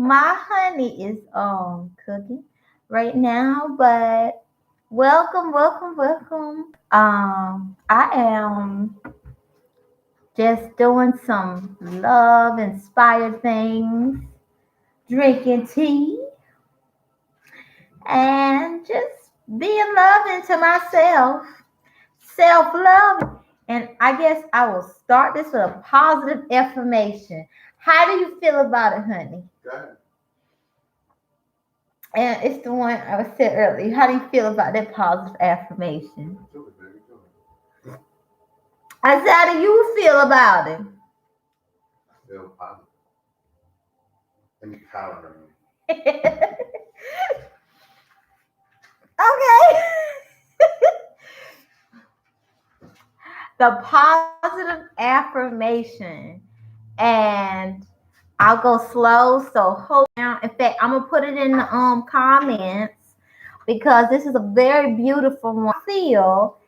My honey is cooking right now, but welcome, welcome, welcome. I am just doing some love inspired things, drinking tea, and just being loving to myself, self love. And I guess I will start this with a positive affirmation. How do you feel about it, honey? Good. And it's the one I was said earlier. How do you feel about that positive affirmation? Do it, baby. Do it. I said, how do you feel about it? I feel positive. Empowering. Okay. The positive affirmation. And I'll go slow, so hold down. In fact, I'm gonna put it in the comments because this is a very beautiful one. I feel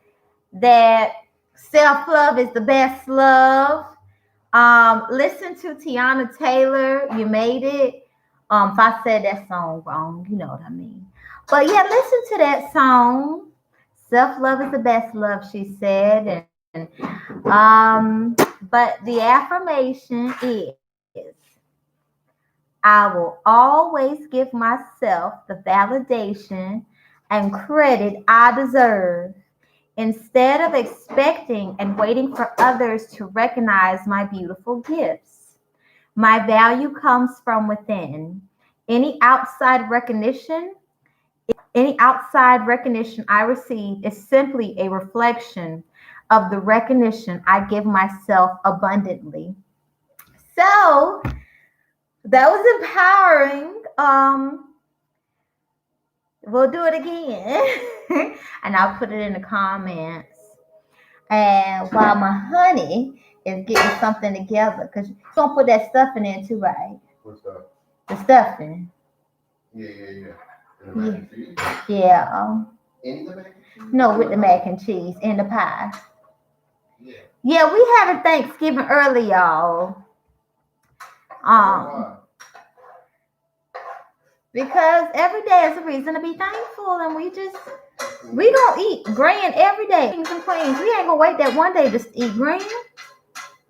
that self-love is the best love. Listen to Tiana Taylor, You Made It. If I said that song wrong, you know what I mean. But yeah, listen to that song. Self-love is the best love, she said. And but the affirmation is I will always give myself the validation and credit I deserve instead of expecting and waiting for others to recognize my beautiful gifts. My value comes from within. Any outside recognition, any outside recognition I receive is simply a reflection of the recognition I give myself abundantly. So that was empowering. We'll do it again. And I'll put it in the comments. And while my honey is getting something together, because you're gonna put that stuffing in too, right? What's up? The stuffing. Yeah. And the mac and cheese? Yeah. In the mac and cheese? No, with the mac and cheese and the pie. Yeah. Yeah, we having Thanksgiving early, y'all. Why? Because every day is a reason to be thankful, and we gonna eat grand every day. Kings and queens, we ain't gonna wait that one day to eat grand.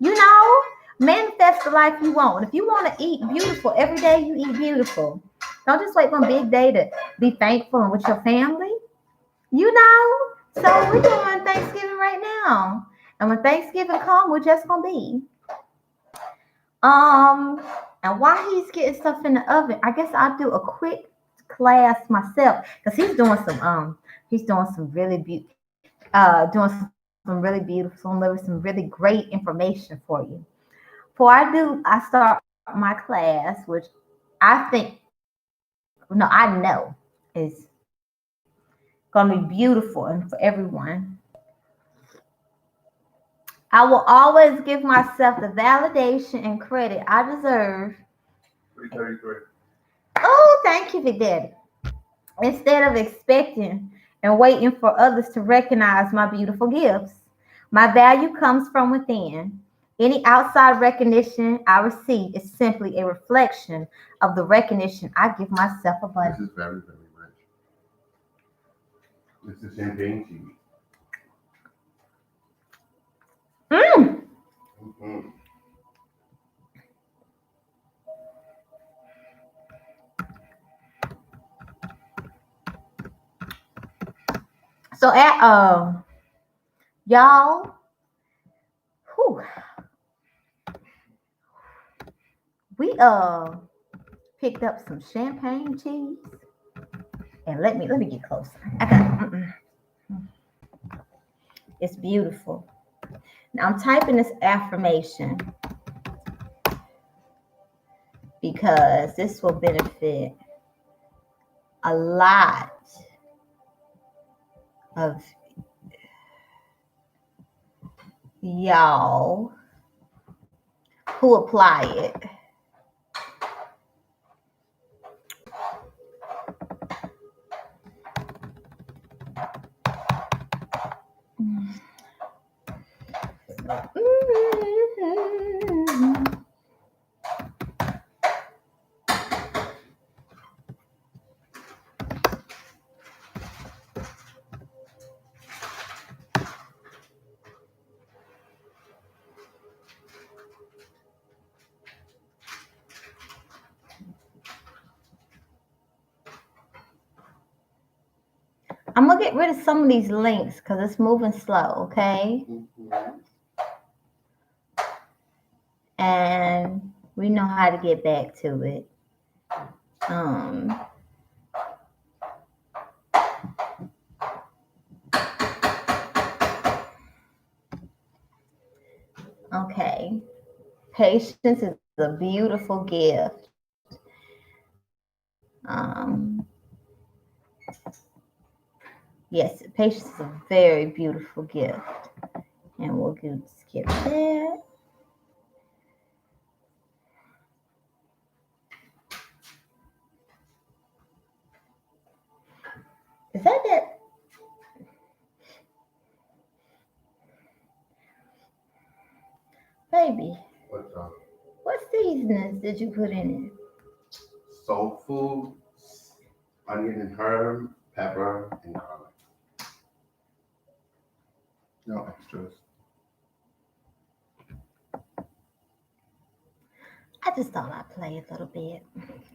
You know, manifest the life you want. If you want to eat beautiful every day, you eat beautiful. Don't just wait for a big day to be thankful and with your family. You know, so we're doing Thanksgiving right now, and when Thanksgiving comes, we're just gonna be. And while he's getting stuff in the oven, I guess I'll do a quick class myself because he's doing some really some really beautiful, some really great information for you. Before I start my class, which I think, no, I know is gonna be beautiful and for everyone. I will always give myself the validation and credit I deserve. 333. Oh, thank you, Big Daddy. Instead of expecting and waiting for others to recognize my beautiful gifts. My value comes from within. Any outside recognition I receive is simply a reflection of the recognition I give myself abundantly. This is very, very rich. This is champagne cheese. Mm. Mm-hmm. So y'all, whew, we picked up some champagne cheese. And let me get closer. I got it's beautiful. Now I'm typing this affirmation because this will benefit a lot of y'all who apply it. I'm gonna get rid of some of these links because it's moving slow, okay? Mm-hmm. And we know how to get back to it. Okay. Patience is a beautiful gift. Yes, patience is a very beautiful gift. And we'll skip that. Is that? Baby, What's up? what seasonings did you put in it? Soul food, onion and herb, pepper, and garlic. No extras. I just thought I'd play a little bit.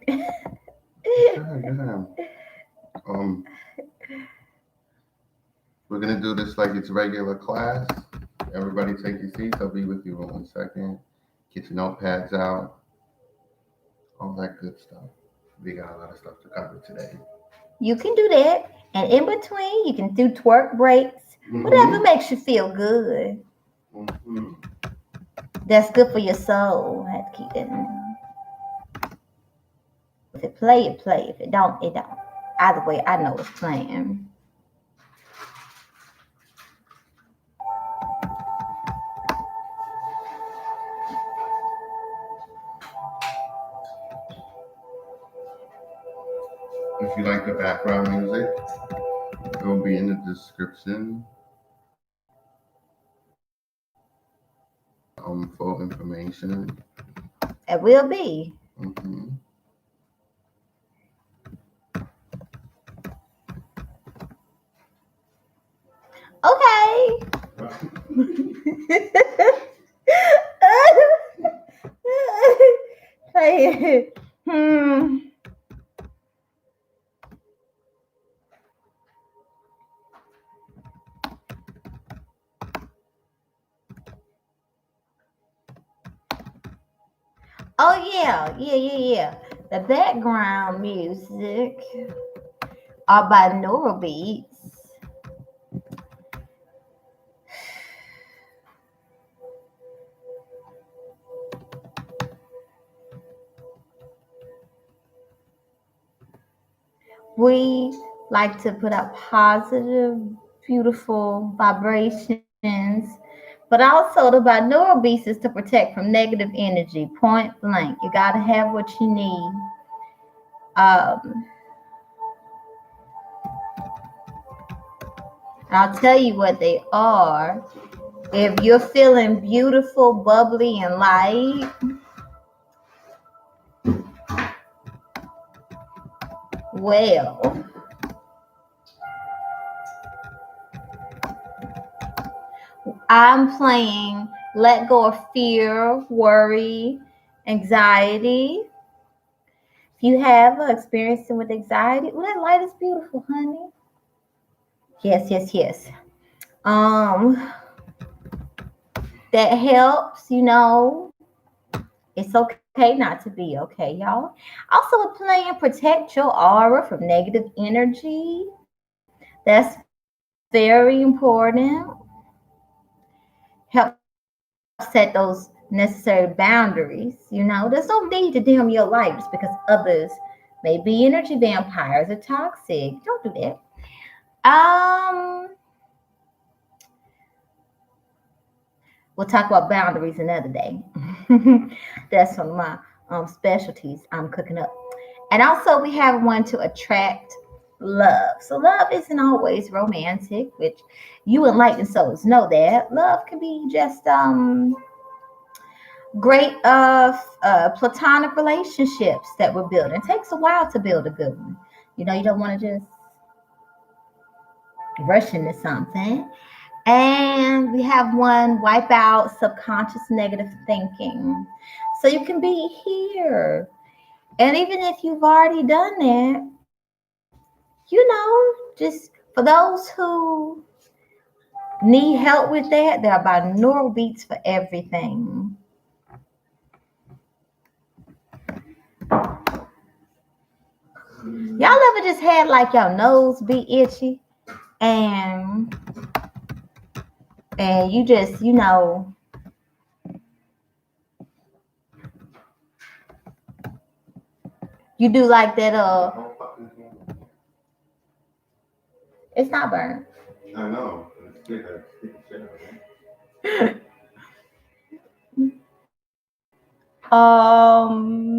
Yeah. We're gonna do this like it's regular class. Everybody take your seats. I'll be with you in 1 second. Get your notepads out. All that good stuff. We got a lot of stuff to cover today. You can do that. And in between, you can do twerk breaks. Whatever makes you feel good. Mm-hmm. That's good for your soul. I have to keep that in mind. If it play, it play. If it don't, it don't. Either way, I know it's playing. If you like the background music, it will be in the description. For information. It will be. Mm-hmm. Okay. Oh yeah. The background music are binaural beats. We like to put out positive, beautiful vibrations, but also the binaural beats is to protect from negative energy, point blank. You got to have what you need. I'll tell you what they are. If you're feeling beautiful, bubbly, and light, well, I'm playing Let Go of Fear, Worry, Anxiety. If you have experiencing with anxiety, well, that light is beautiful, honey. Yes. That helps, It's okay not to be okay, y'all. Also, playing protect your aura from negative energy. That's very important. Help set those necessary boundaries. There's no need to dim your light just because others may be energy vampires or toxic. Don't do that. We'll talk about boundaries another day. That's one of my specialties I'm cooking up. And also we have one to attract love. So love isn't always romantic, which you enlightened souls know that. Love can be just great platonic relationships that we're building. It takes a while to build a good one. You don't want to just rush into something. And we have one, wipe out subconscious negative thinking. So you can be here. And even if you've already done that, just For those who need help with that, there are binaural beats for everything. Y'all ever just had like your nose be itchy and you just, you do like that, it's not burnt. I know. um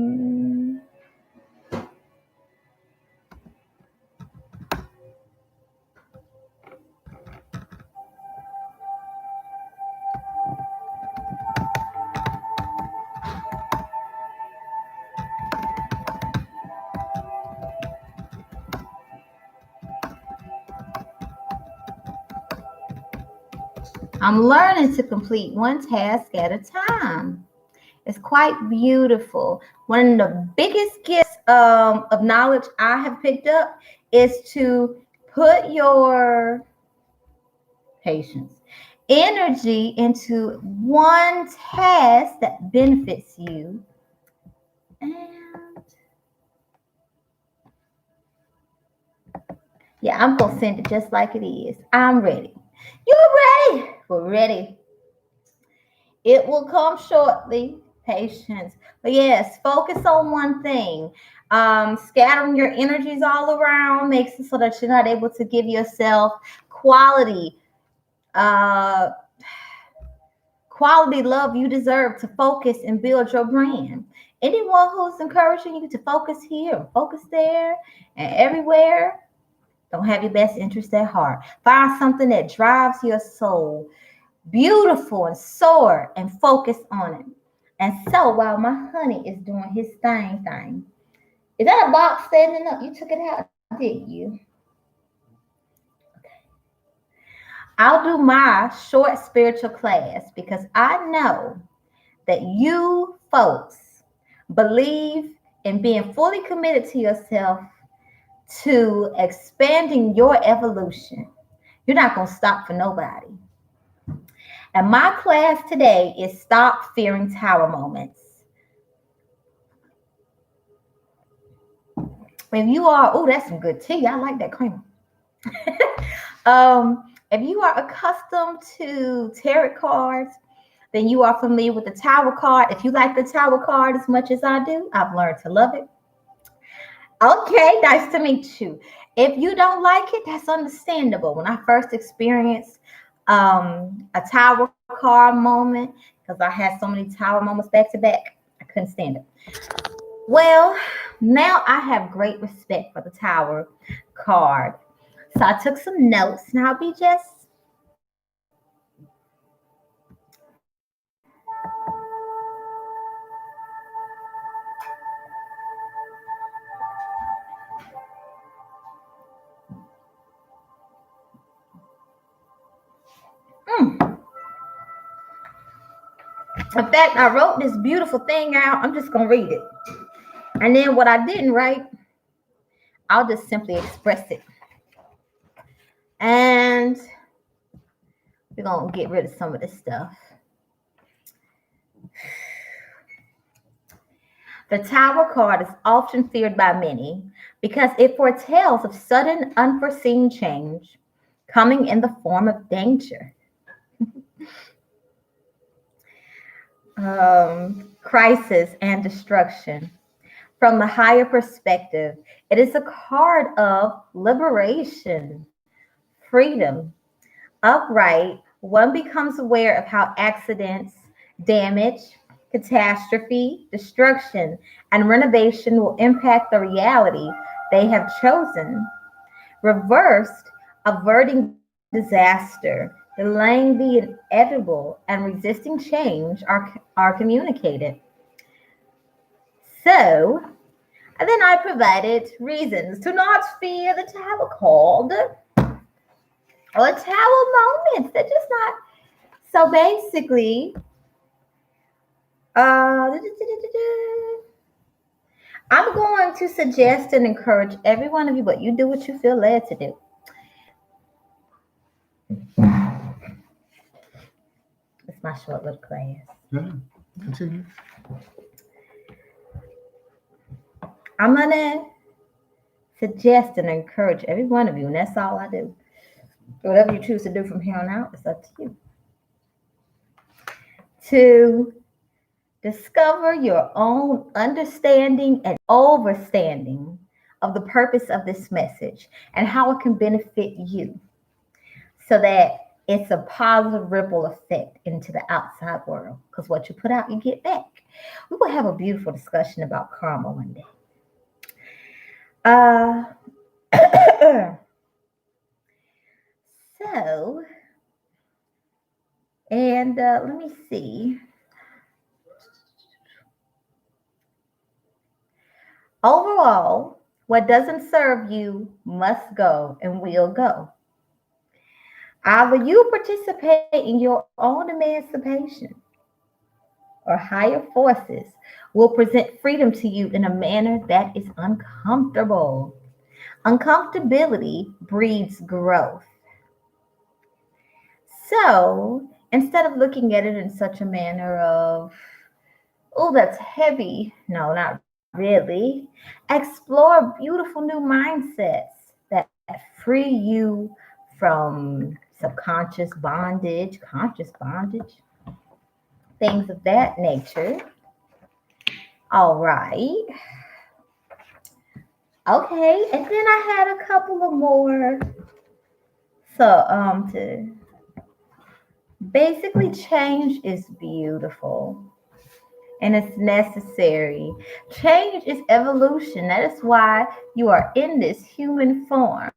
I'm learning to complete one task at a time. It's quite beautiful. One of the biggest gifts of knowledge I have picked up is to put your patience, energy into one task that benefits you. And yeah, I'm going to send it just like it is. I'm ready. You're ready. We're ready. It will come shortly. Patience. But yes, focus on one thing. Scattering your energies all around makes it so that you're not able to give yourself quality uh, quality love you deserve to focus and build your brand. Anyone who's encouraging you to focus here, focus there, and everywhere, don't have your best interest at heart. Find something that drives your soul, beautiful and soar, and focus on it. And so while my honey is doing his thing, is that a box standing up? You took it out, didn't you? I'll do my short spiritual class because I know that you folks believe in being fully committed to yourself, to expanding your evolution. You're not going to stop for nobody. And my class today is Stop Fearing Tower Moments. If you are, oh, that's some good tea. I like that cream. If you are accustomed to tarot cards, then you are familiar with the Tower card. If you like the Tower card as much as I do, I've learned to love it. Okay, nice to meet you. If you don't like it, that's understandable. When I first experienced a Tower card moment, because I had so many Tower moments back to back, I couldn't stand it. Well, now I have great respect for the Tower card. So I took some notes, and I'll be just In fact, I wrote this beautiful thing out. I'm just going to read it. And then what I didn't write, I'll just simply express it. And we're going to get rid of some of this stuff. The Tower card is often feared by many because it foretells of sudden, unforeseen change coming in the form of danger. Crisis and destruction. From the higher perspective, it is a card of liberation, freedom. Upright, one becomes aware of how accidents, damage, catastrophe, destruction, and renovation will impact the reality they have chosen. Reversed, averting disaster, delaying the inevitable, and resisting change are communicated. So, and then I provided reasons to not fear the Tower card or Tower moments. They're just not. So basically, I'm going to suggest and encourage every one of you, but you do what you feel led to do. It's my short little class. Yeah. Continue. I'm gonna suggest and encourage every one of you, and that's all I do. Whatever you choose to do from here on out, it's up to you. To discover your own understanding and overstanding of the purpose of this message and how it can benefit you so that it's a positive ripple effect into the outside world. Because what you put out, you get back. We will have a beautiful discussion about karma one day. Uh, so, and let me see. Overall, what doesn't serve you must go and will go. Either you participate in your own emancipation or higher forces will present freedom to you in a manner that is uncomfortable. Uncomfortability breeds growth. So instead of looking at it in such a manner of, oh, that's heavy, no, not really, explore beautiful new mindsets that free you from subconscious bondage, conscious bondage, things of that nature. All right. Okay, and then I had a couple of more. So, to basically change is beautiful and it's necessary. Change is evolution. That is why you are in this human form.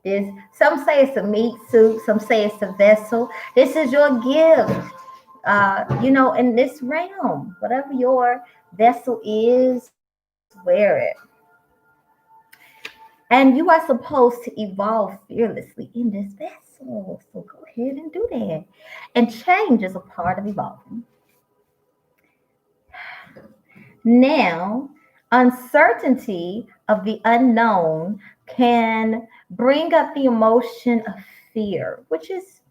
Some say it's a meat suit, some say it's a vessel. This is your gift. In this realm, whatever your vessel is, wear it. And you are supposed to evolve fearlessly in this vessel. So go ahead and do that. And change is a part of evolving. Now, uncertainty of the unknown can bring up the emotion of fear, which is,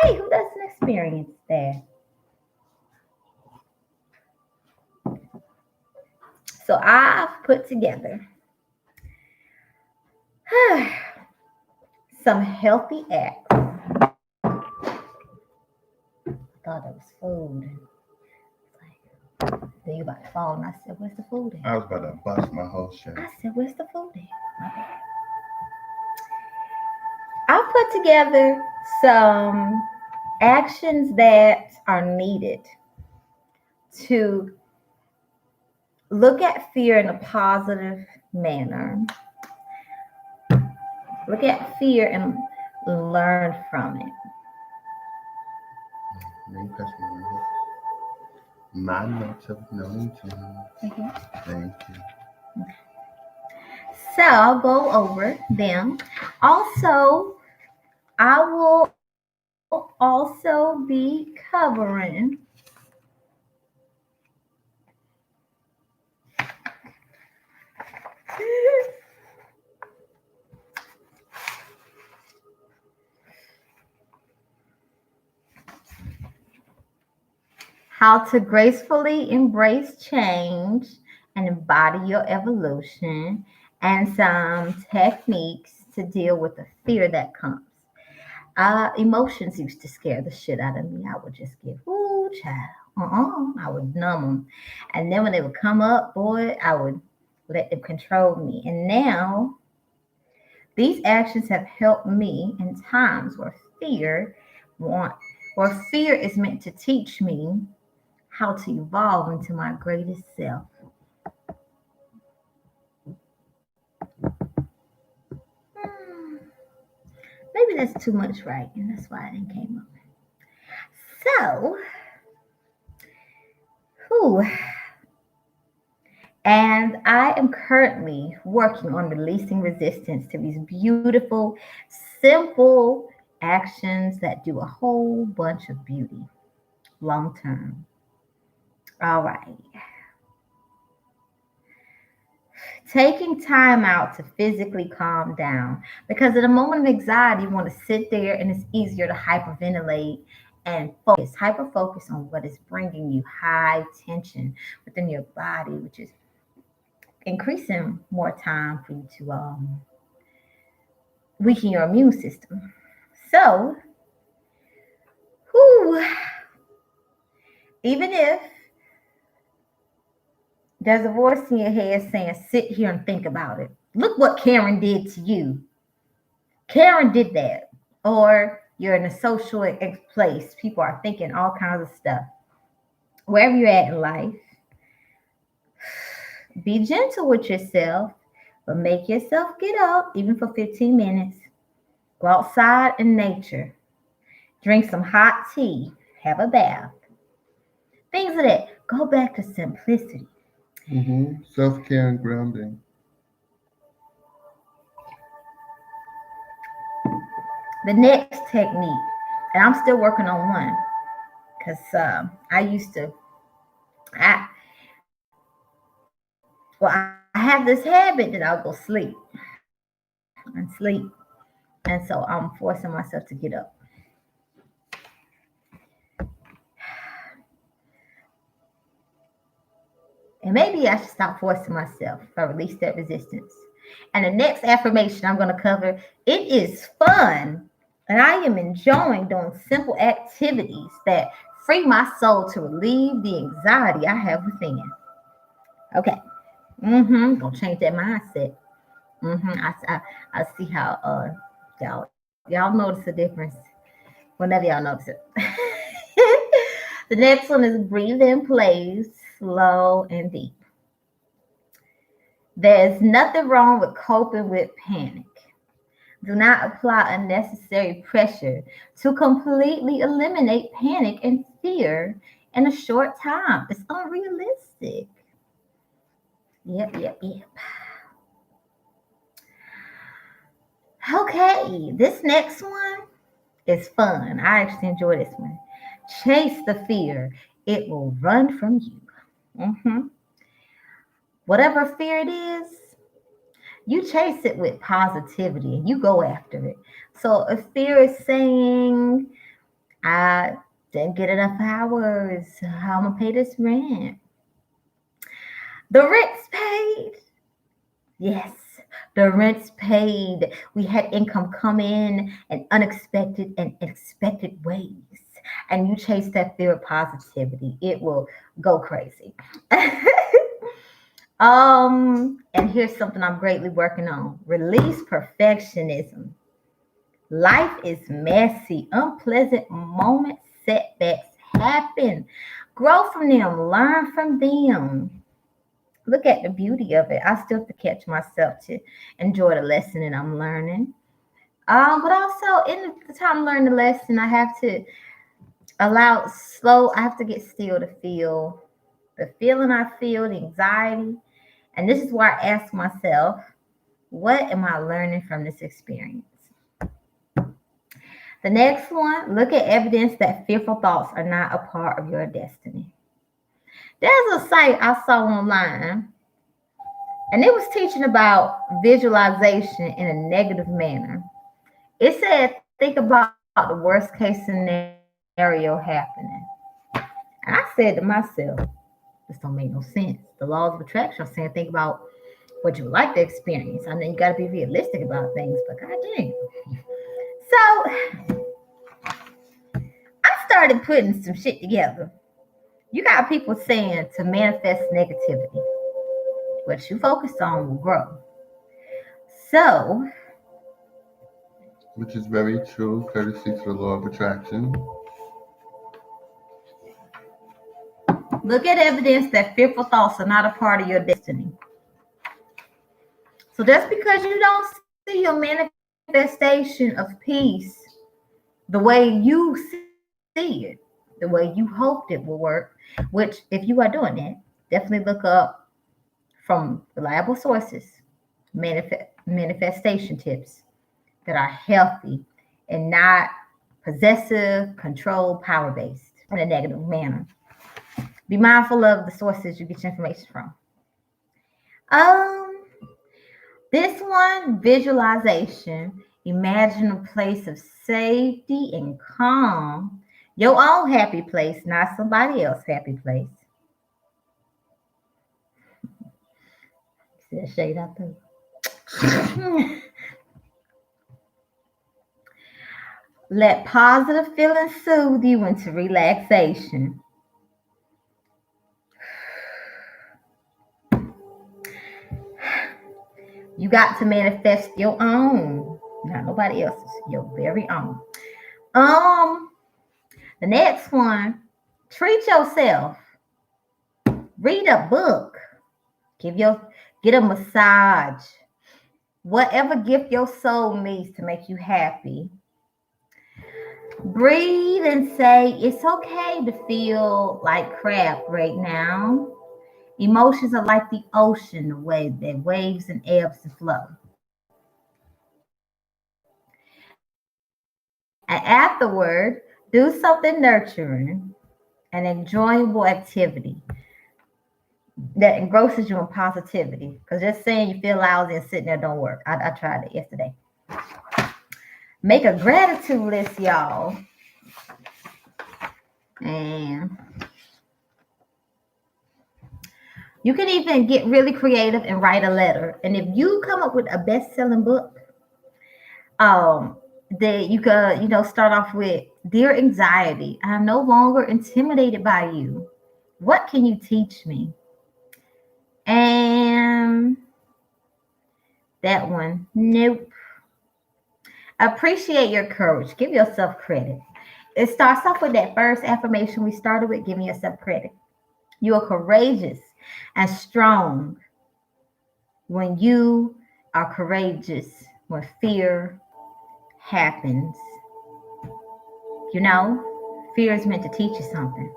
hey, who doesn't experience that? So I've put together some healthy acts. I thought it was food. Then you about to fall, and I said, "Where's the food at?" I was about to bust my whole shit. I said, "Where's the food at?" Okay. I put together some actions that are needed to look at fear in a positive manner. Look at fear and learn from it. My notes of knowing too. Okay. Thank you. So I'll go over them. Also, I will also be covering how to gracefully embrace change and embody your evolution, and some techniques to deal with the fear that comes. Emotions used to scare the shit out of me. I would just get, ooh, child. I would numb them. And then when they would come up, boy, I would let them control me. And now these actions have helped me in times where want, where fear is meant to teach me how to evolve into my greatest self. Hmm, Maybe that's too much writing. That's why I didn't came up. So, whew, and I am currently working on releasing resistance to these beautiful, simple actions that do a whole bunch of beauty long term. All right. Taking time out to physically calm down. Because in a moment of anxiety, you want to sit there and it's easier to hyperventilate and focus, hyper focus on what is bringing you high tension within your body, which is increasing more time for you to weaken your immune system. So, whew, even if there's a voice in your head saying, sit here and think about it. Look what Karen did to you. Karen did that. Or you're in a social place. People are thinking all kinds of stuff. Wherever you're at in life, be gentle with yourself, but make yourself get up, even for 15 minutes. Go outside in nature. Drink some hot tea. Have a bath. Things of that. Go back to simplicity. Self-care and grounding. The next technique, and I'm still working on one, because I have this habit that I'll go sleep, and so I'm forcing myself to get up. And maybe I should stop forcing myself if I release that resistance. And the next affirmation I'm going to cover, it is fun. And I am enjoying doing simple activities that free my soul to relieve the anxiety I have within. Okay. Gonna change that mindset. I see how y'all notice the difference whenever y'all notice it. The next one is breathe in place, slow and deep. There's nothing wrong with coping with panic. Do not apply unnecessary pressure to completely eliminate panic and fear in a short time. It's unrealistic. Yep. Okay, this next one is fun. I actually enjoy this one. Chase the fear. It will run from you. Whatever fear it is, you chase it with positivity and you go after it. So if fear is saying, I didn't get enough hours, how am I gonna pay this rent? The rent's paid. Yes, the rent's paid. We had income come in unexpected and expected ways. And you chase that fear of positivity, it will go crazy. And here's something I'm greatly working on. Release perfectionism. Life is messy, unpleasant moments, setbacks happen. Grow from them, learn from them. Look at the beauty of it. I still have to catch myself to enjoy the lesson that I'm learning. But also in the time learning the lesson, I have to I have to get still to feel the feeling I feel, the anxiety. And this is why I ask myself, what am I learning from this experience? The next one, look at evidence that fearful thoughts are not a part of your destiny. There's a site I saw online, and it was teaching about visualization in a negative manner. It said, think about the worst case scenario happening. And I said to myself, this don't make no sense. The laws of attraction are saying, think about what you would like to experience. I know you got to be realistic about things, but god dang. So I started putting some shit together. You got people saying to manifest negativity. What you focus on will grow. So, which is very true, courtesy to the law of attraction. Look at evidence that fearful thoughts are not a part of your destiny. So just because you don't see your manifestation of peace the way you see it, the way you hoped it will work, which if you are doing that, definitely look up from reliable sources, manifestation tips that are healthy and not possessive, controlled, power-based in a negative manner. Be mindful of the sources you get your information from. This one, visualization. Imagine a place of safety and calm. Your own happy place, not somebody else's happy place. See that shade out there? Let positive feelings soothe you into relaxation. You got to manifest your own, not nobody else's, your very own. The next one, treat yourself. Read a book. Get a massage. Whatever gift your soul needs to make you happy. Breathe and say it's okay to feel like crap right now. Emotions are like the ocean, the way that waves and ebbs and flow. And afterward, do something nurturing, an enjoyable activity that engrosses you in positivity. Because just saying you feel lousy and sitting there don't work. I tried it yesterday. Make a gratitude list, y'all. And you can even get really creative and write a letter. And if you come up with a best-selling book, that you could, start off with, Dear Anxiety, I'm no longer intimidated by you. What can you teach me? And that one, nope. Appreciate your courage. Give yourself credit. It starts off with that first affirmation we started with, giving yourself credit. You are courageous and strong when you are courageous, when fear happens. Fear is meant to teach you something.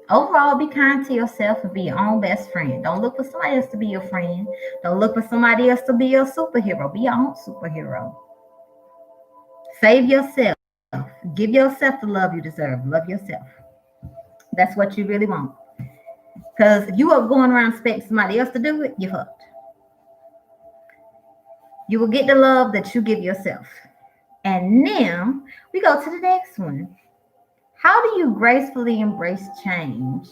Overall, be kind to yourself and be your own best friend. Don't look for somebody else to be your friend. Don't look for somebody else to be your superhero. Be your own superhero. Save yourself. Give yourself the love you deserve. Love yourself. That's what you really want. Because if you are going around expecting somebody else to do it, you're fucked. You will get the love that you give yourself. And now we go to the next one. How do you gracefully embrace change?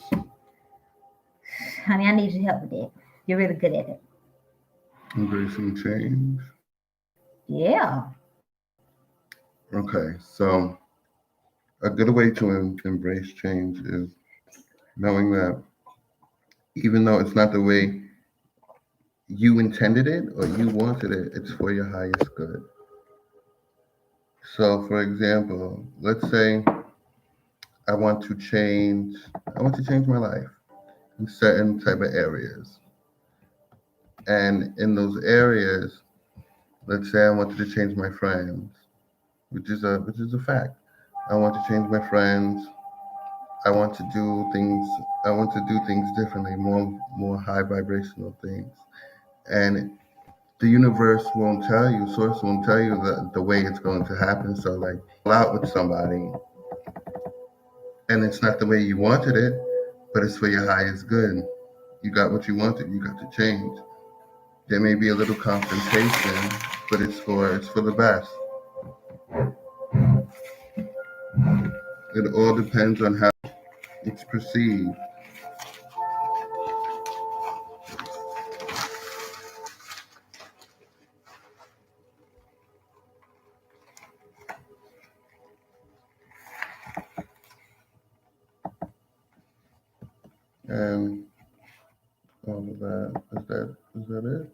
Honey, I need your help with that. You're really good at it. Embracing change. Yeah. Okay, so a good way to embrace change is knowing that even though it's not the way you intended it or you wanted it, it's for your highest good. So, for example, let's say I want to change my life in certain type of areas. And in those areas, let's say I wanted to change my friends, which is a fact. I want to change my friends. I want to do things differently, more high vibrational things. And the universe won't tell you, source won't tell you the way it's going to happen. So like out with somebody and it's not the way you wanted it, but it's for your highest good. You got what you wanted, you got to change. There may be a little confrontation, but it's for the best. It all depends on how it's perceived. And all of that. Is that it?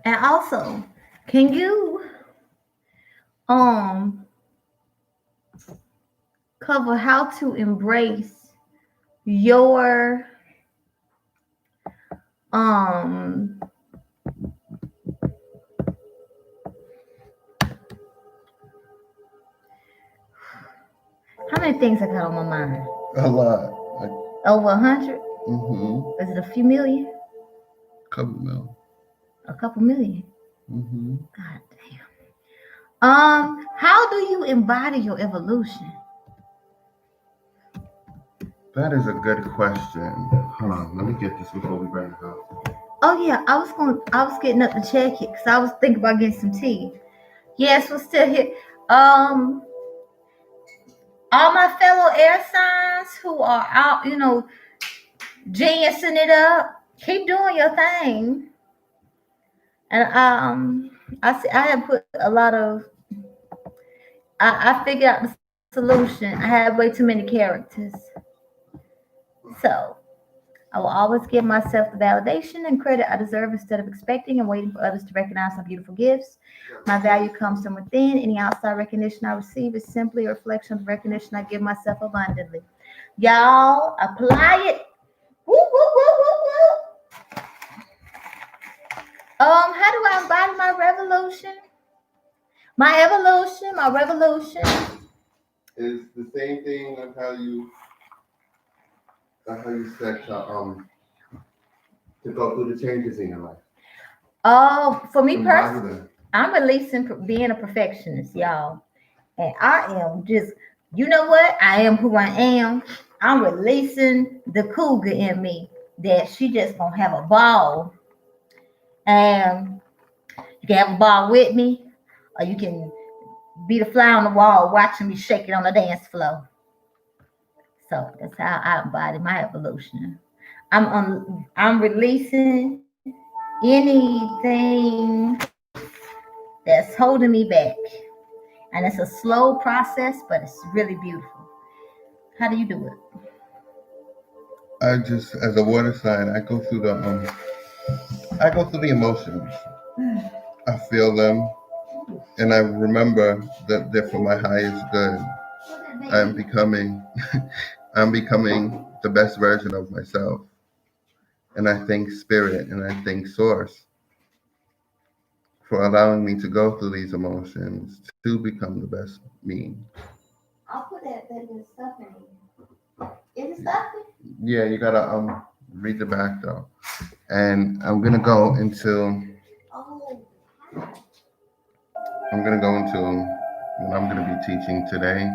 And also, can you cover how to embrace your how many things I got on my mind? A lot. Over 100? Mm-hmm. Is it a few million? Couple mil. A couple million? Mm-hmm. God damn. How do you embody your evolution? That is a good question. Hold on, let me get this before we burn the house. Oh yeah, I was getting up to check it because I was thinking about getting some tea. Yes, we're still here. All my fellow air signs who are out, geniusing it up, keep doing your thing. And I have put a lot of. I figured out the solution. I have way too many characters, so I will always give myself the validation and credit I deserve instead of expecting and waiting for others to recognize my beautiful gifts. My value comes from within. Any outside recognition I receive is simply a reflection of the recognition I give myself abundantly. Y'all, apply it. Woo, woo, woo, woo, woo. How do I embody my revolution? My evolution, my revolution. It's the same thing of how you set to go through the changes in your life. Oh, for me Embody personally, them. I'm releasing being a perfectionist, y'all. And I am just, you know what? I am who I am. I'm releasing the cougar in me that she just gonna have a ball. And you can have a ball with me, or you can be the fly on the wall watching me shake it on the dance floor. So that's how I embody my evolution. I'm releasing anything that's holding me back. And it's a slow process, but it's really beautiful. How do you do it? I just, as a water sign, I go through the emotions. I feel them, and I remember that they're for my highest good. I'm becoming, I'm becoming the best version of myself, and I thank Spirit and I thank Source for allowing me to go through these emotions to become the best me. I'll put that stuff in. Is it stuffing? Yeah, you gotta read the back though, and Oh. I'm gonna go into what I'm gonna be teaching today,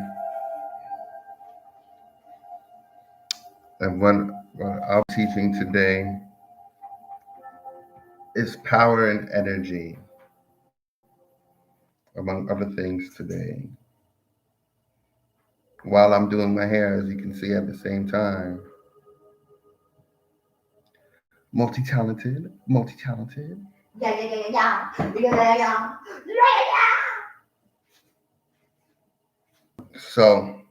and what I'm teaching today is power and energy, among other things today. While I'm doing my hair, as you can see at the same time, multi-talented. Yeah. So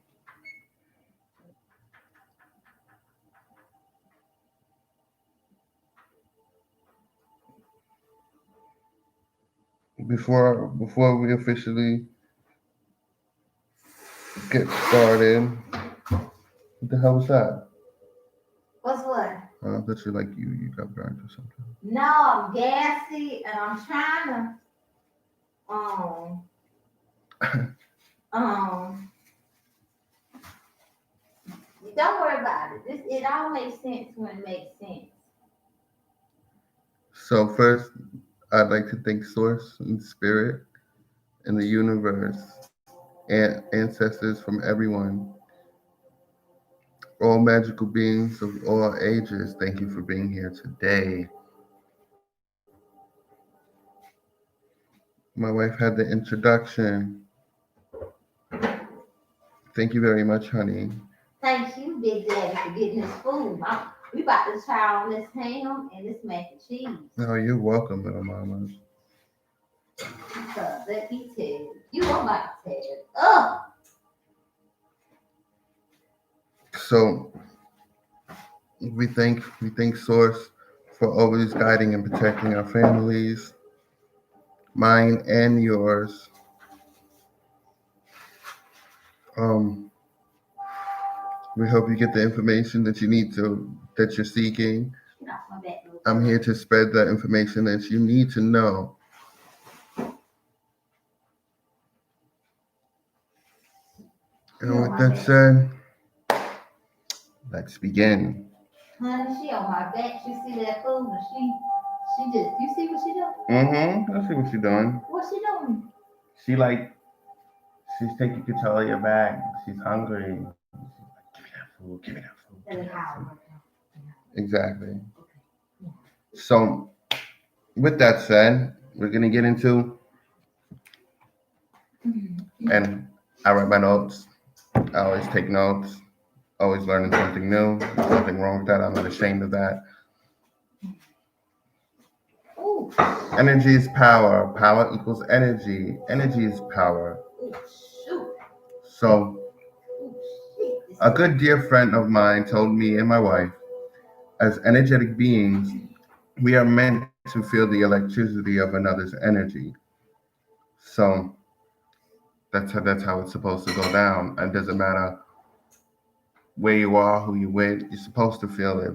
before we officially get started, what the hell was that? What's what? I thought you got burned or something. No, I'm gassy and I'm trying to um don't worry about it. It all makes sense when it makes sense. So first, I'd like to thank Source and Spirit and the universe and ancestors from everyone, all magical beings of all ages. Thank you for being here today. My wife had the introduction. Thank you very much, honey. Thank you, Big Daddy, for getting this food. We about to try on this ham and this mac and cheese. Oh, you're welcome, little mama. So let me tell you, you are my tell. Oh, So we thank Source for always guiding and protecting our families, mine and yours. Um, we hope you get the information that you're seeking. I'm here to spread the information that you need to know. And with that said, let's begin. Honey, she on my back. She see that food and she just, you see what she doing? Mm-hmm. I see what you're doing. What's she doing? She's taking control of your back. She's hungry. She's like, give me that food. Exactly. So, with that said, we're gonna get into, and I write my notes. I always take notes. Always learning something new. There's nothing wrong with that. I'm not ashamed of that. Energy is power. Power equals energy. Energy is power. So, a good dear friend of mine told me and my wife, as energetic beings, we are meant to feel the electricity of another's energy. So that's how it's supposed to go down. It doesn't matter where you are, who you with. You're supposed to feel the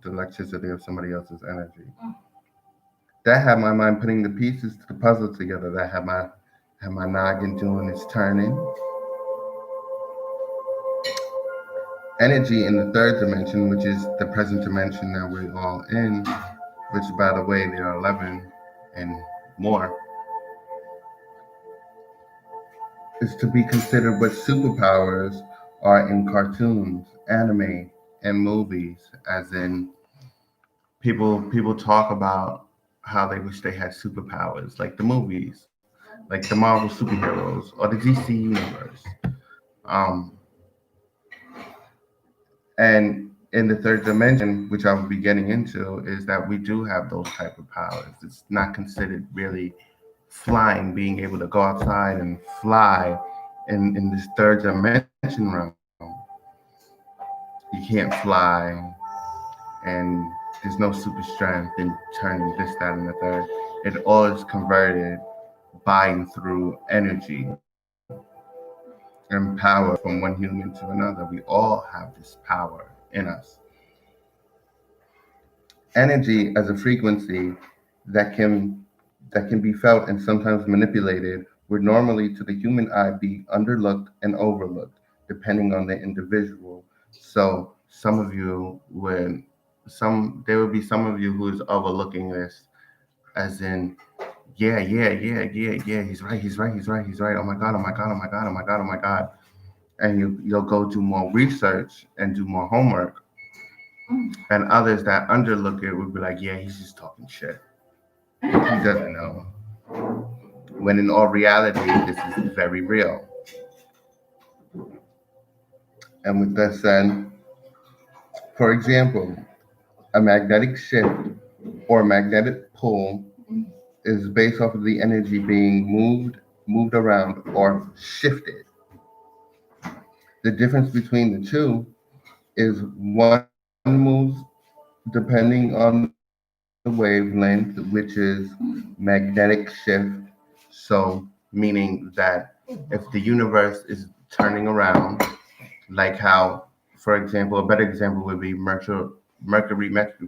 electricity of somebody else's energy. That had my mind putting the pieces to the puzzle together. That had my noggin doing its turning. Energy in the third dimension, which is the present dimension that we're all in, which by the way there are 11 and more, is to be considered what superpowers are in cartoons, anime, and movies. As in, people talk about how they wish they had superpowers, like the movies, like the Marvel superheroes or the DC universe. Um, and in the third dimension, which I will be getting into, is that we do have those type of powers. It's not considered really flying, being able to go outside and fly in this third dimension realm. You can't fly, and there's no super strength in turning this, that, and the third. It all is converted by and through energy and power from one human to another. We all have this power in us. Energy as a frequency that can that can be felt and sometimes manipulated would normally to the human eye be underlooked and overlooked depending on the individual. So some of you would some there would be some of you who's overlooking this as in, yeah, yeah, yeah, yeah, yeah, he's right, he's right, he's right, he's right. Oh my god, oh my god, oh my god, oh my god, oh my god. And you'll go do more research and do more homework. And others that underlook it would be like, yeah, he's just talking shit. He doesn't know. When in all reality, this is very real. And with that said, for example, a magnetic shift or magnetic pull is based off of the energy being moved around, or shifted. The difference between the two is one moves depending on the wavelength, which is magnetic shift. So, meaning that if the universe is turning around, like how, for example, a better example would be Mercury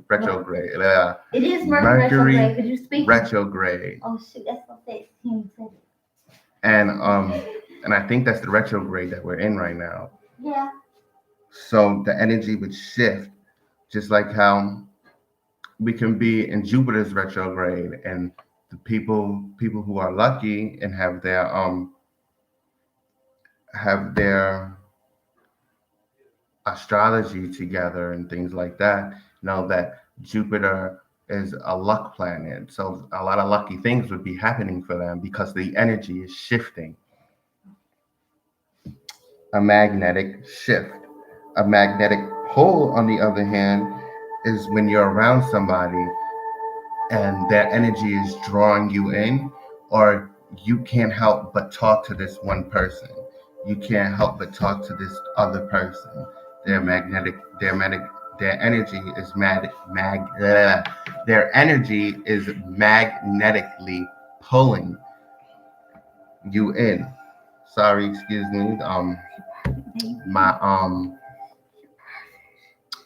retrograde. It is Mercury Mercury retrograde. Could you speak? retrograde, Oh shoot, that's so fast. Can you say it? and I think that's the retrograde that we're in right now. Yeah. So the energy would shift, just like how we can be in Jupiter's retrograde, and the people who are lucky and have their astrology together and things like that know that Jupiter is a luck planet. So a lot of lucky things would be happening for them because the energy is shifting. A magnetic shift. A magnetic pull, on the other hand, is when you're around somebody and their energy is drawing you in, or you can't help but talk to this one person. You can't help but talk to this other person. Their magnetic, their energy is their energy is magnetically pulling you in. Sorry, excuse me. My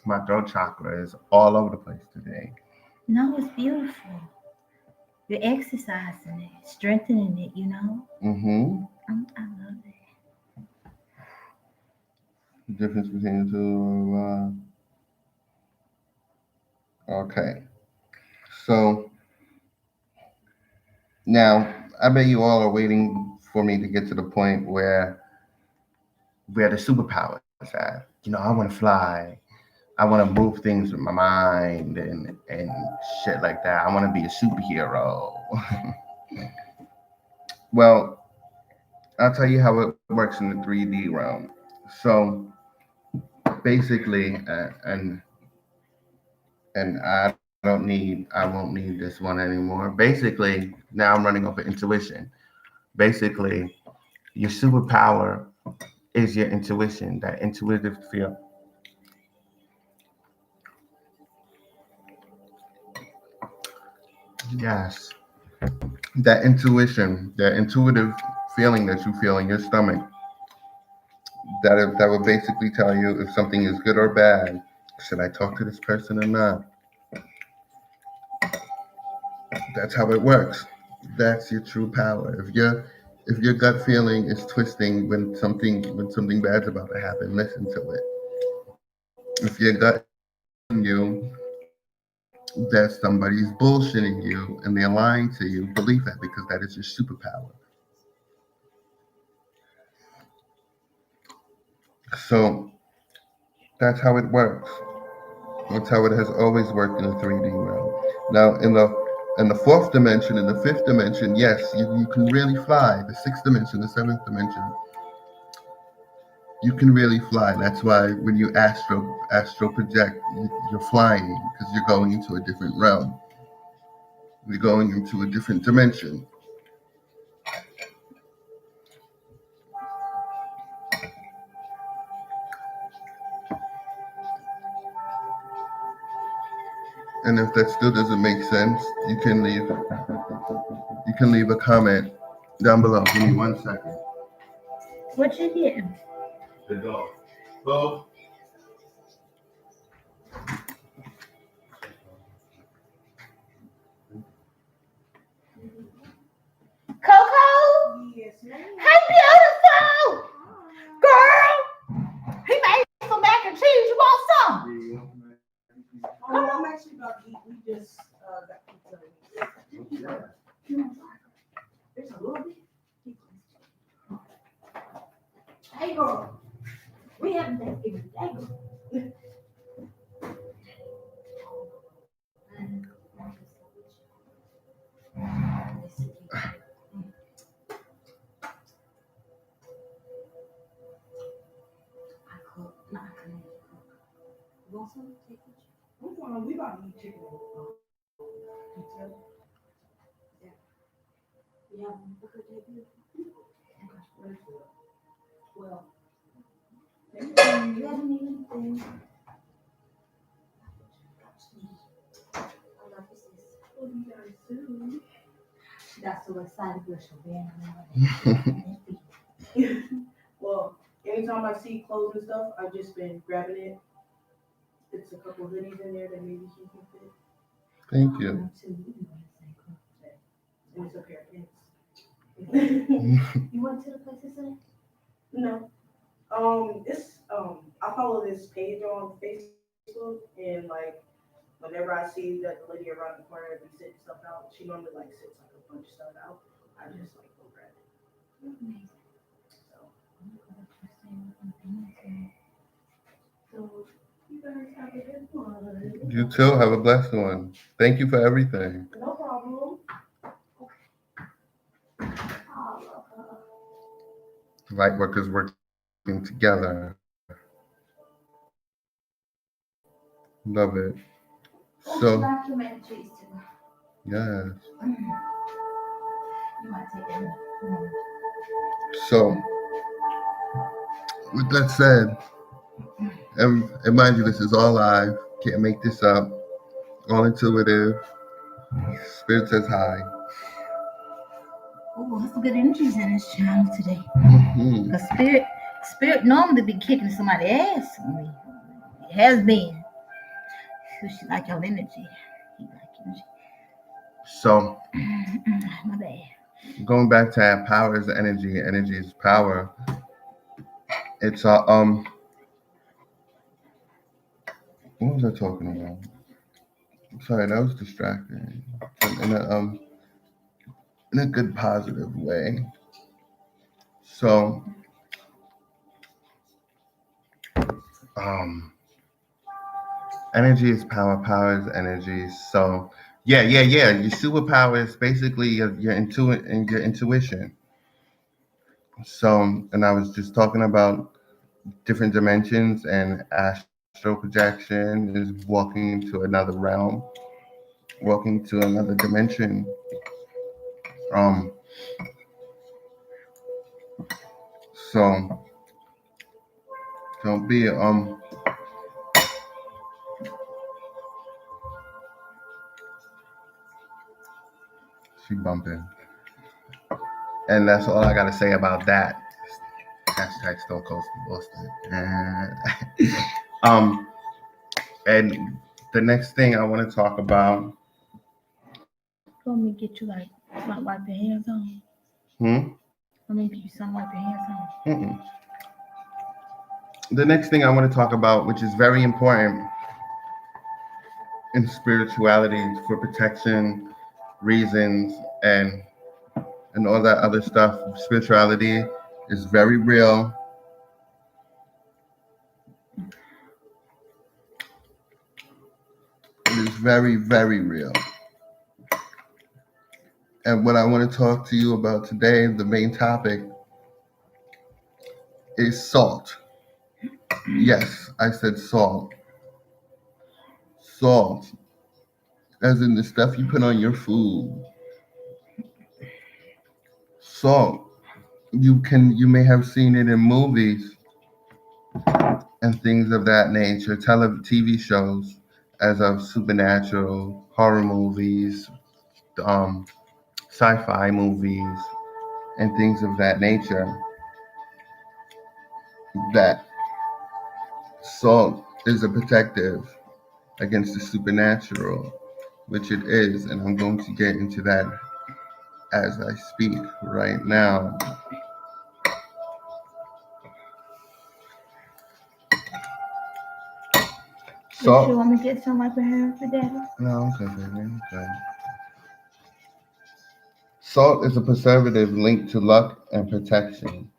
my throat chakra is all over the place today. No, it's beautiful. You're exercising it, strengthening it. You know. Mm-hmm. I love it. The difference between the two. Okay. So now I bet you all are waiting for me to get to the point where the superpowers at. I want to fly. I want to move things with my mind and shit like that. I want to be a superhero. Well, I'll tell you how it works in the 3D realm. So basically, and I won't need this one anymore. Basically, now I'm running off of intuition. Basically, your superpower is your intuition, that intuitive feel. Yes, that intuition, that intuitive feeling that you feel in your stomach, that will basically tell you if something is good or bad. Should I talk to this person or not? That's how it works. That's your true power. If your gut feeling is twisting when something bad's about to happen, listen to it. If your gut is telling you that somebody's bullshitting you and they're lying to you, believe that because that is your superpower. So that's how it works. That's how it has always worked in the 3D realm. Now in the fourth dimension, in the fifth dimension, yes, you can really fly. The sixth dimension, the seventh dimension, you can really fly. That's why when you astro project, you're flying because you're going into a different realm. You're going into a different dimension. And if that still doesn't make sense, you can leave a comment down below. Give me 1 second. What you get? The dog. Go. Coco? Yes, ma'am. Hey, beautiful! Girl! He made some mac and cheese. You want some? I'm actually about to eat. We just got pizza. There's a little bit. Hey, girl. We haven't Thanksgiving. Hey, girl. You want some? Take it. We about to eat chicken. Pizza. Yeah. You have a good day, beautiful? Well, you haven't eaten anything. I love you, sis. Oh, you guys too. She got so excited with her band. Well, anytime I see clothes and stuff, I've just been grabbing it. It's a couple hoodies in there that maybe she can fit. Thank you. And it's a pair of pants. You went to the place today? No. It's I follow this page on Facebook and like whenever I see that the lady around the corner be sitting stuff out, she normally like sits like a bunch of stuff out. I just like go grab it. So you guys have a good one. You too. Have a blessed one. Thank you for everything. No problem. Light workers working together. Love it. So, like your mac and cheese too. yes. You might take it. So, with that said, and mind you, this is all live. Can't make this up. All intuitive. Spirit says hi. Oh, that's some good energies in this channel today. Mhm. The spirit normally be kicking somebody's ass for me. It has been. So she like your energy. He like your energy. So, My bad. going back to that, power is energy. Energy is power. It's what was I talking about? Sorry, that was distracting. In a good positive way. So, Energy is power. Power is energy. So yeah. Your superpower is basically your intuition. So, and I was just talking about different dimensions, and astral projection is walking to another realm, walking to another dimension. Um, so don't be she bumping, and that's all I gotta say about that. Hashtag Stone Cold Steve Austin. um, and the next thing I want to talk about. You want me to get you like something wipe your hands on? Hmm. I mean, get you something wipe your hands on. Mm-mm. The next thing I want to talk about, which is very important in spirituality for protection reasons and all that other stuff. Spirituality is very real. It is very, very real. And what I want to talk to you about today, the main topic, is salt. Yes, I said salt. Salt, as in the stuff you put on your food. Salt. You may have seen it in movies and things of that nature, TV shows, as of supernatural horror movies, um, sci-fi movies, and things of that nature. That salt is a protective against the supernatural, which it is, and I'm going to get into that as I speak right now. So, you Salt. want me to get some wipe your hands for daddy? No, okay, baby. Okay. Salt is a preservative linked to luck and protection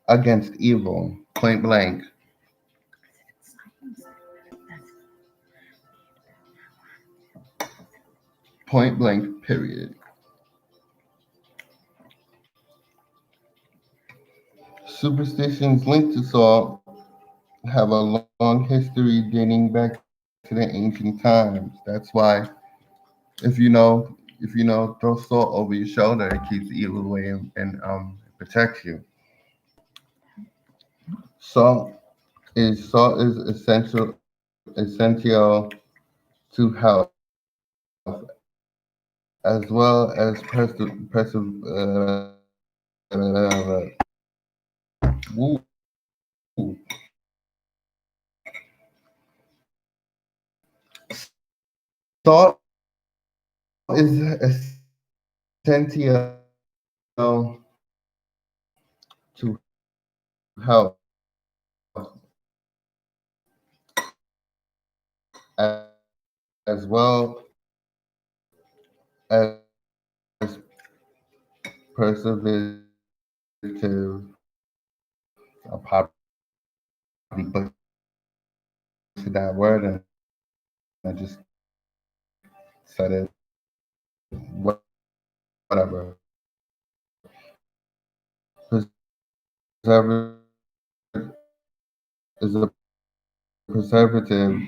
against evil, point blank. Point blank, period. Superstitions linked to salt have a long history dating back to the ancient times. That's why if you know, throw salt over your shoulder, it keeps the evil away and protects you. Salt is essential to health as well as woo. Salt is essential to health as well as preservative. I'll probably butcher that word and I just said it. Whatever. Preservative is a preservative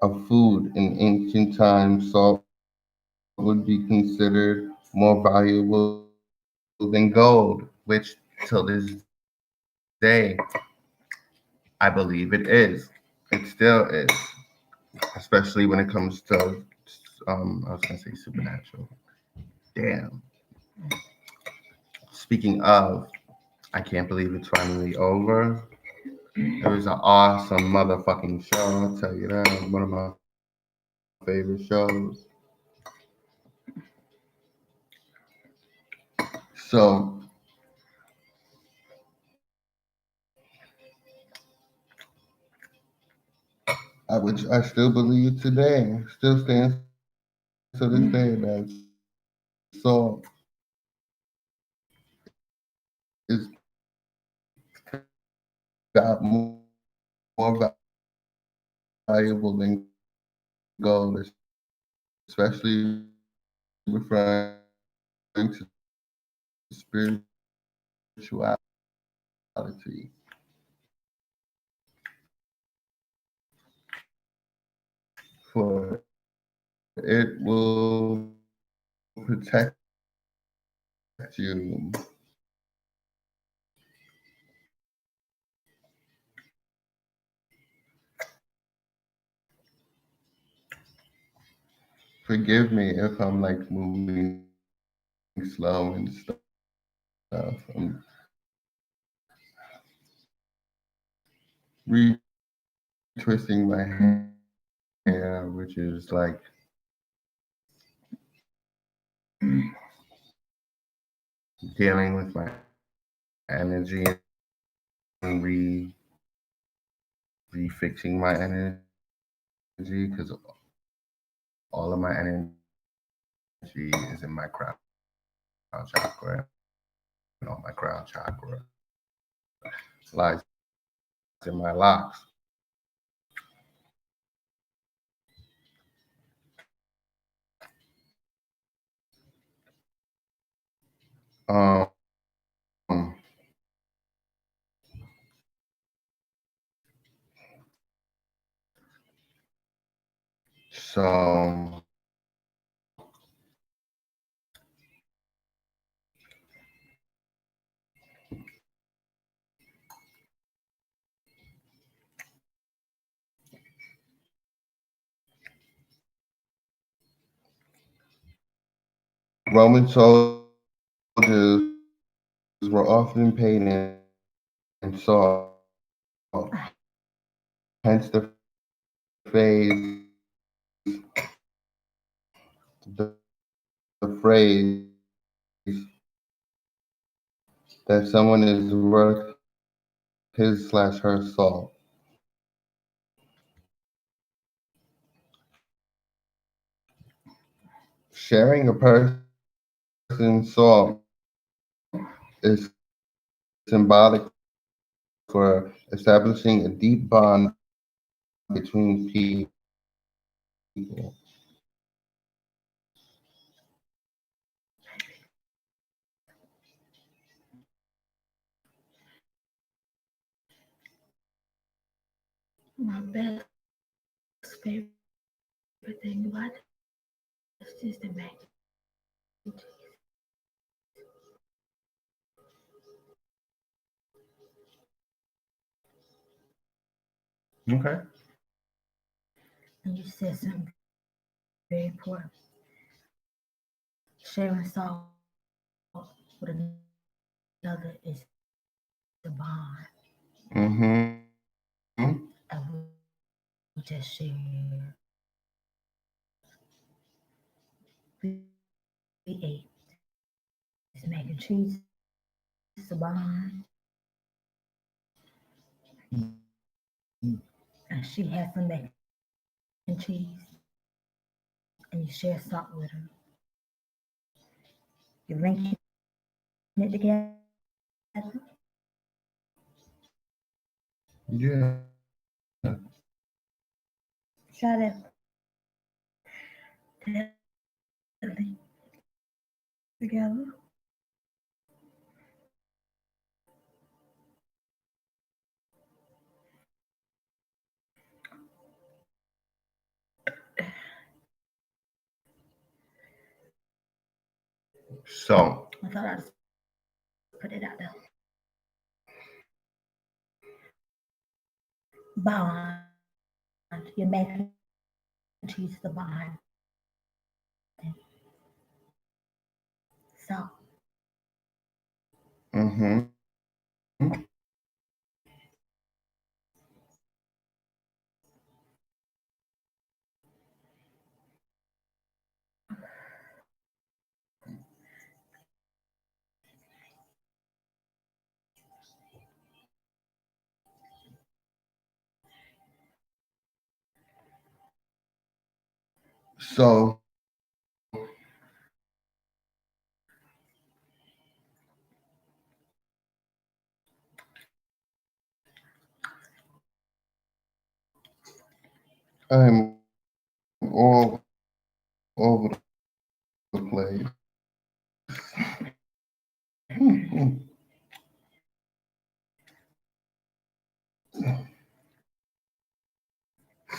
of food. In ancient times, salt would be considered more valuable than gold, which till this day, I believe it is. It still is, especially when it comes to, I was going to say supernatural. Damn. Speaking of, I can't believe it's finally over. It was an awesome motherfucking show, I'll tell you that. One of my favorite shows. So, I still believe today, still stands to this day that salt is got more valuable than gold, especially referring to spirituality. For it will protect you. Forgive me if I'm like moving slow and stuff. I'm retwisting my hair, which is like dealing with my energy and refixing my energy because all of my energy is in my crown chakra, and all my crown chakra lies in my locks. Um, so Roman soldiers were often paid in salt, hence phrase, the, the phrase that someone is worth his/her salt. Sharing a person's salt is symbolic for establishing a deep bond between people. My best favorite thing about this is the mac and cheese. Okay. And you said something very important. Sharing salt with another is the bond. Mm-hmm. And we just shared. We ate this mac and cheese. It's a bond. And she had some mac and cheese. And you share salt with her. You link it together. Yeah. Try that link together. So I thought I'd put it out there. Bond. You're making cheese the bond. So mm-hmm. So I'm all over the place.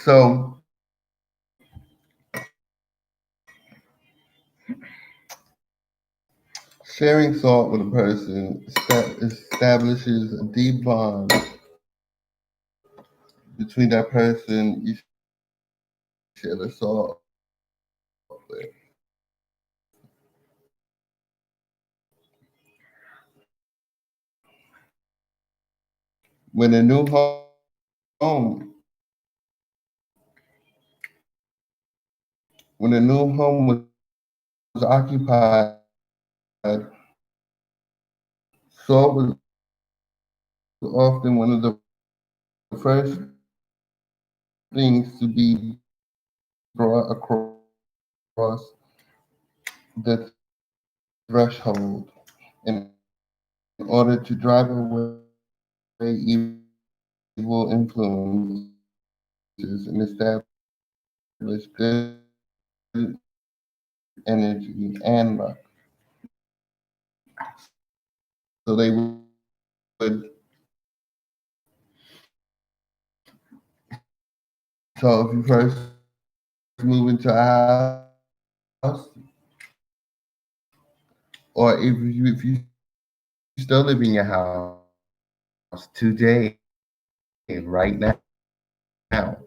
So sharing salt with a person establishes a deep bond between that person you share the salt with. When a new home, when a new home was occupied, salt was often one of the first things to be brought across the threshold in order to drive away evil influences and establish good energy and luck. So they would. So if you first move into a house, or if you still live in your house today, right now,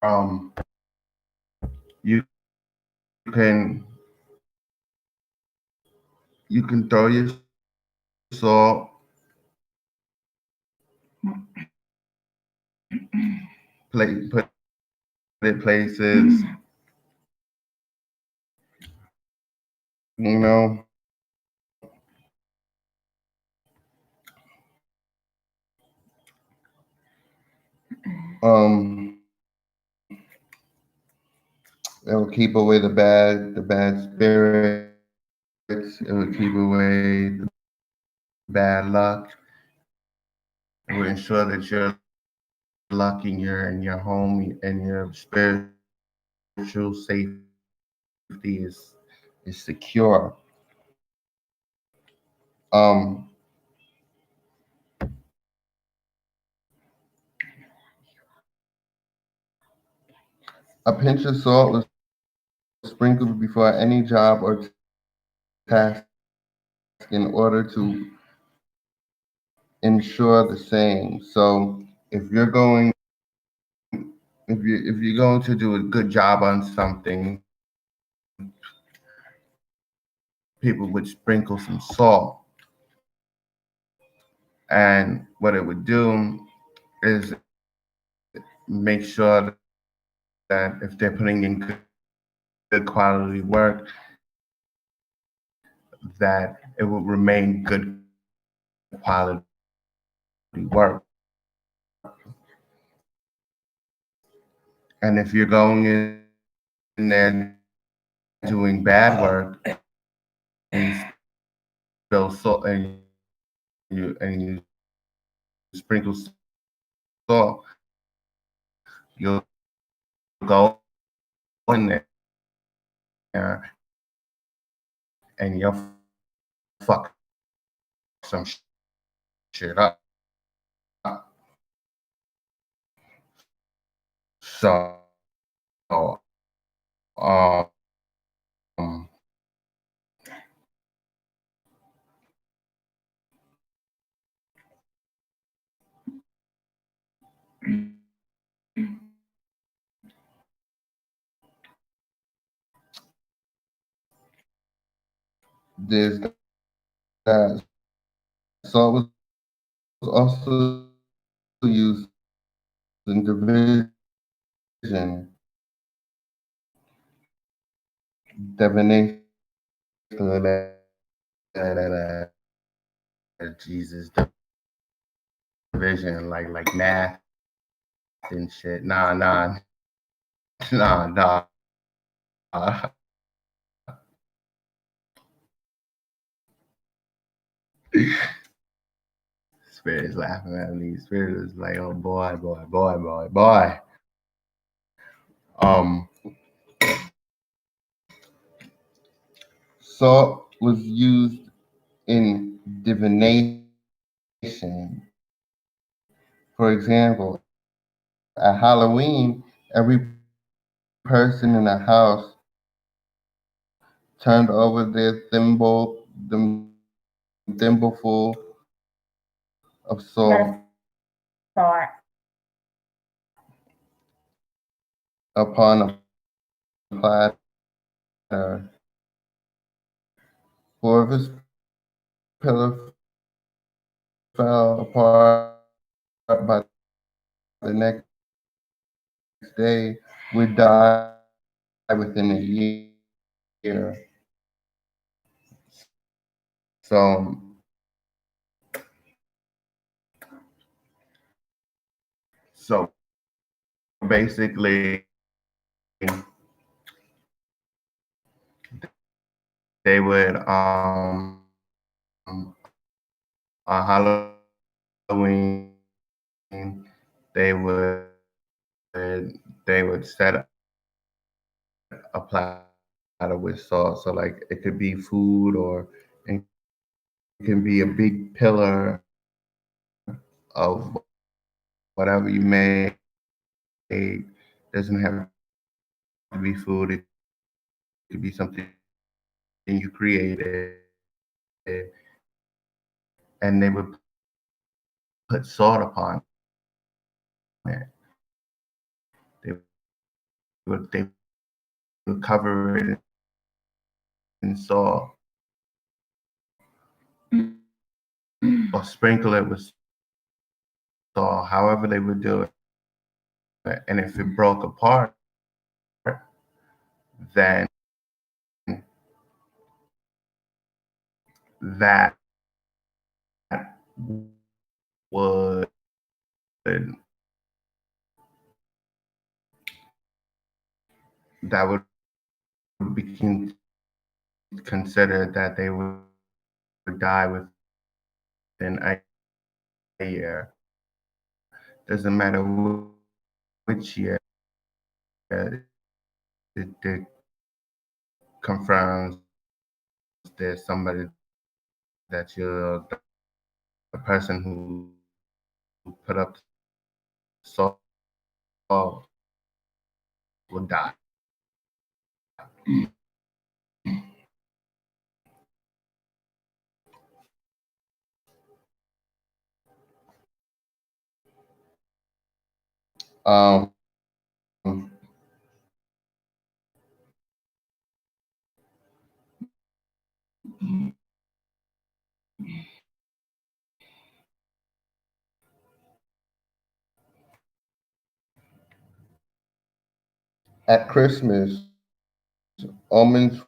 um, you can you can throw your salt, put it places, you know. Um, it will keep away the bad spirits. It will keep away the bad luck. It will ensure that your luck in your home and your spiritual safety is secure. Um, a pinch of salt was sprinkled before any job or task in order to ensure the same. So if you're going if you're going to do a good job on something, people would sprinkle some salt. And what it would do is make sure that if they're putting in good quality work, that it will remain good quality work. And if you're going in there doing bad work and you spill salt and you sprinkle salt, you'll go in there and you'll fuck some shit up. So, um, there's that. Salt was also used in division, divination, Jesus, division, like math and shit. Nah. Spirit is laughing at me. Spirit is like, oh boy, boy, boy, boy, boy. Um, salt was used in divination. For example, at Halloween, every person in the house turned over their thimbleful of salt Start. upon a platter. Whoever's pillar fell apart by the next day would die within a year. So so basically they would on Halloween they would they would set a platter with salt. So like it could be food or it can be a big pillar of whatever you made. It doesn't have to be food. It could be something you created, and they would put salt upon it. They would cover it in salt or sprinkle it with salt. However they would do it, and if it broke apart, then that would that would be considered that they would die within a year. Doesn't matter which year. It confirms there's somebody that you're the person who put up salt will die. Um, at Christmas, almonds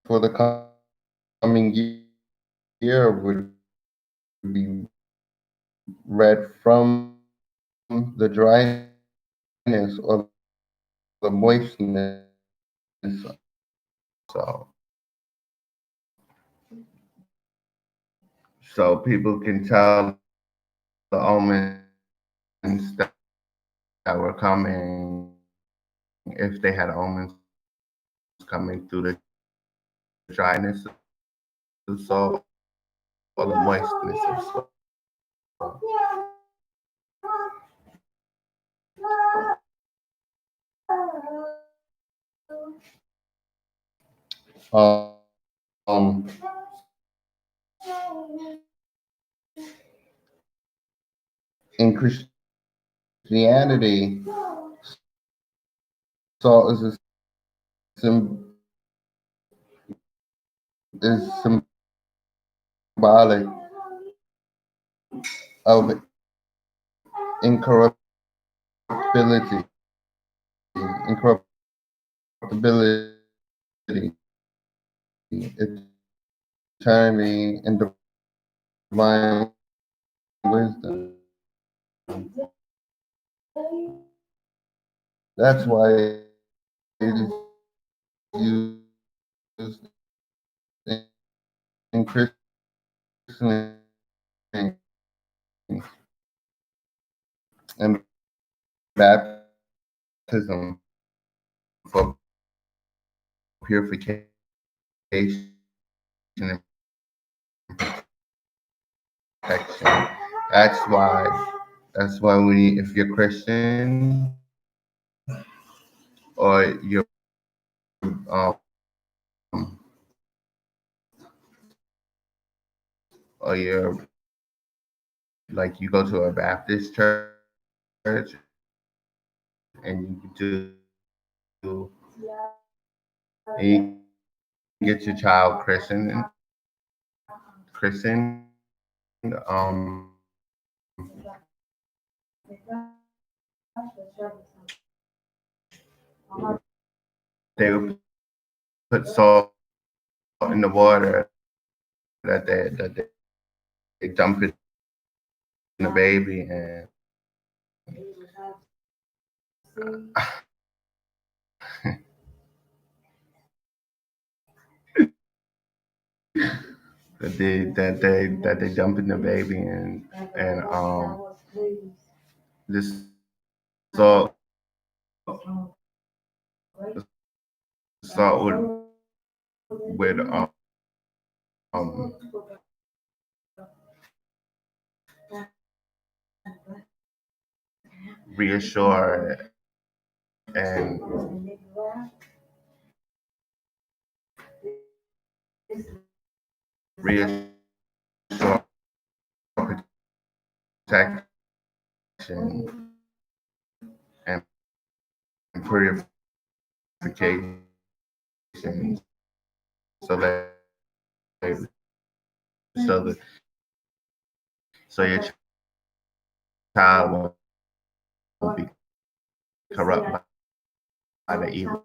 for the coming year would be read from the dryness or the moistness. So, so people can tell the omens that were coming if they had omens coming through the dryness of salt or the moistness of salt. Um, in Christianity, salt is symbolic of incorruptibility, incorruptibility, eternity, and divine wisdom. That's why it is used in Christianity And baptism for purification and protection. That's why. That's why if you're Christian or you're um, or you're like you go to a Baptist church and and you get your child christened, they would put salt in the water that they dump it in the baby, and that they dump in the baby, and this salt salt would um reassure and reassure protection and purification, so that so that so your child won't be corrupt by the evil